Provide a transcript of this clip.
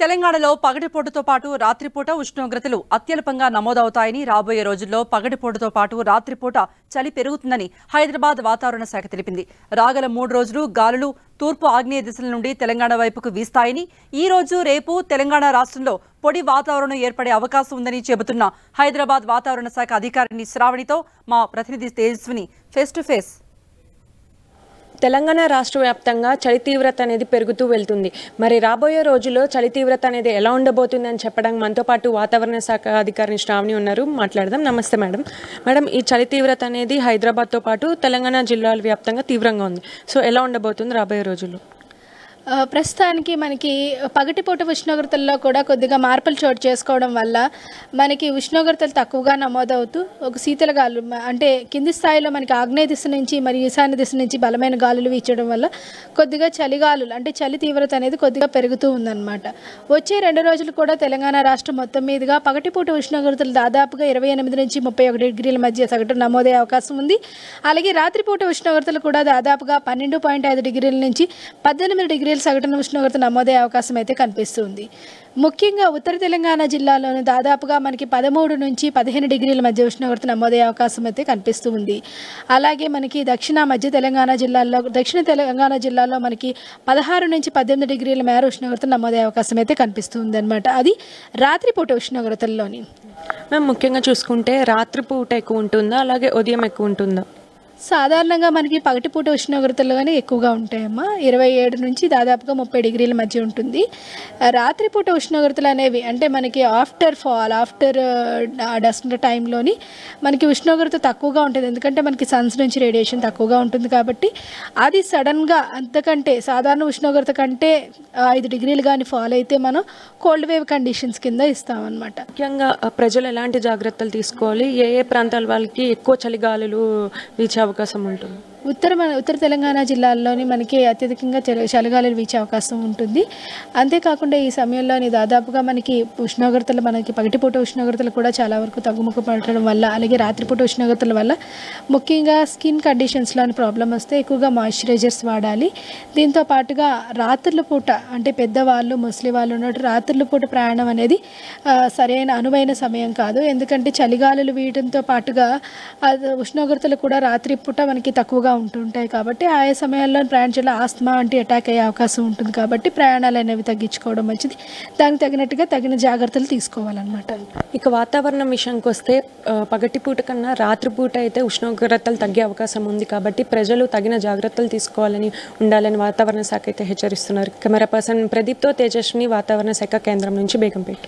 తెలంగాణలో పగటిపూటతో పాటు రాత్రిపూట ఉష్ణోగ్రతలు అత్యల్పంగా నమోదవుతాయని రాబోయే రోజుల్లో పగటిపూటతో పాటు రాత్రిపూట చలి పెరుగుతుందని హైదరాబాద్ వాతావరణ శాఖ తెలిపింది. రాగల 3 రోజులు గాలులు తూర్పు ఆగ్నేయ దిశల నుండి తెలంగాణ వైపుకు వీస్తాయని, ఈ రోజు రేపు తెలంగాణ రాష్ట్రంలో పొడి వాతావరణం ఏర్పడే అవకాశం ఉందని చెబుతున్న హైదరాబాద్ వాతావరణ శాఖ అధికారిని శ్రావణితో మా ప్రతినిధి Tejaswini face to face. Telangana రాష్ట్ర వ్యాప్తంగా చలి తీవ్రత అనేది పెరుగుతూ వెళ్తుంది. మరి రాబోయే రోజుల్లో చలి తీవ్రత అనేది ఎలా ఉండబోతుందని చెప్పడానికి మనతో పాటు వాతావరణ శాఖ అధికారిని శ్రావణి ఉన్నారు. మాట్లాడదాం. నమస్తే మేడం. మేడం, ఈ చలి తీవ్రత అనేది హైదరాబాద్తో పాటు తెలంగాణ జిల్లాల వ్యాప్తంగా తీవ్రంగా ఉంది. సో ఎలా ఉండబోతుంది రాబోయే రోజుల్లో? ప్రస్తుతానికి మనకి పగటిపూట ఉష్ణోగ్రతల్లో కూడా కొద్దిగా మార్పులు చోటు చేసుకోవడం వల్ల మనకి ఉష్ణోగ్రతలు తక్కువగా నమోదవుతూ ఒక శీతల గాలు అంటే కింది స్థాయిలో మనకి ఆగ్నేయ దిశ నుంచి మరియు ఈశాన్య దిశ నుంచి బలమైన గాలులు వీచడం వల్ల కొద్దిగా చలిగాలులు అంటే చలి తీవ్రత అనేది కొద్దిగా పెరుగుతూ ఉందన్నమాట. వచ్చే 2 రోజులు కూడా తెలంగాణ రాష్ట్రం మొత్తం మీదుగా పగటిపూట ఉష్ణోగ్రతలు దాదాపుగా 28 నుంచి 31 డిగ్రీల మధ్య సగటు నమోదయ్యే అవకాశం ఉంది. అలాగే రాత్రిపూట ఉష్ణోగ్రతలు కూడా దాదాపుగా 12.5 డిగ్రీల నుంచి 18 డిగ్రీల సగటున ఉష్ణోగ్రత నమోదయ్యే అవకాశం అయితే కనిపిస్తుంది. ముఖ్యంగా ఉత్తర తెలంగాణ జిల్లాలోని దాదాపుగా మనకి 13 నుంచి 15 డిగ్రీల మధ్య ఉష్ణోగ్రత నమోదయ్యే అవకాశం అయితే కనిపిస్తూ ఉంది. అలాగే మనకి దక్షిణ తెలంగాణ జిల్లాలో మనకి 16 నుంచి 18 డిగ్రీల మేర ఉష్ణోగ్రత నమోదయ్యే అవకాశం అయితే కనిపిస్తుంది అనమాట. అది రాత్రిపూట ఉష్ణోగ్రతల్లోని. మేము ముఖ్యంగా చూసుకుంటే రాత్రిపూట ఎక్కువ ఉంటుందా, అలాగే ఉదయం ఎక్కువ ఉంటుందా? సాధారణంగా మనకి పగటిపూట ఉష్ణోగ్రతలుగానే ఎక్కువగా ఉంటాయమ్మా. 27 నుంచి దాదాపుగా 30 డిగ్రీల మధ్య ఉంటుంది. రాత్రిపూట ఉష్ణోగ్రతలు అనేవి అంటే మనకి ఆఫ్టర్ డస్ట్ టైంలోని మనకి ఉష్ణోగ్రత తక్కువగా ఉంటుంది. ఎందుకంటే మనకి సన్స్ నుంచి రేడియేషన్ తక్కువగా ఉంటుంది కాబట్టి అది సడన్గా అంతకంటే సాధారణ ఉష్ణోగ్రత కంటే 5 డిగ్రీలు కానీ ఫాల్ అయితే మనం కోల్డ్ వేవ్ కండిషన్స్ కింద ఇస్తామన్నమాట. ముఖ్యంగా ప్రజలు ఎలాంటి జాగ్రత్తలు తీసుకోవాలి? ఏ ప్రాంతాల వాళ్ళకి ఎక్కువ చలిగాలులు వీచే అవకాశం ఉంటుంది? ఉత్తర తెలంగాణ జిల్లాల్లోని మనకి అత్యధికంగా చలిగాలులు వీచే అవకాశం ఉంటుంది. అంతేకాకుండా ఈ సమయంలోని దాదాపుగా మనకి పగటిపూట ఉష్ణోగ్రతలు కూడా చాలా వరకు తగ్గుముఖ పడటం వల్ల, అలాగే రాత్రిపూట ఉష్ణోగ్రతల వల్ల ముఖ్యంగా స్కిన్ కండిషన్స్లోని ప్రాబ్లం వస్తే ఎక్కువగా మాయిశ్చరైజర్స్ వాడాలి. దీంతో పాటుగా రాత్రుల పూట అంటే పెద్దవాళ్ళు ముసలి వాళ్ళు ఉన్నట్టు రాత్రుల పూట ప్రయాణం అనేది సరైన అనువైన సమయం కాదు. ఎందుకంటే చలిగాలులు వీయడంతో పాటుగా ఉష్ణోగ్రతలు కూడా రాత్రిపూట మనకి తక్కువగా ఉంటుంటాయి కాబట్టి ఆయా సమయాల్లో ప్రయాణించే ఆస్తమా వంటి అటాక్ అయ్యే అవకాశం ఉంటుంది. కాబట్టి ప్రయాణాలు అనేవి తగ్గించుకోవడం మంచిది. దానికి తగినట్టుగా తగిన జాగ్రత్తలు తీసుకోవాలన్నమాట. ఇక వాతావరణం విషయానికి వస్తే పగటిపూట కన్నా రాత్రిపూట అయితే ఉష్ణోగ్రతలు తగ్గే అవకాశం ఉంది. కాబట్టి ప్రజలు తగిన జాగ్రత్తలు తీసుకోవాలని ఉండాలని వాతావరణ శాఖ అయితే హెచ్చరిస్తున్నారు. కెమెరా పర్సన్ ప్రదీప్తో తేజస్విని, వాతావరణ శాఖ కేంద్రం నుంచి బేగంపేట.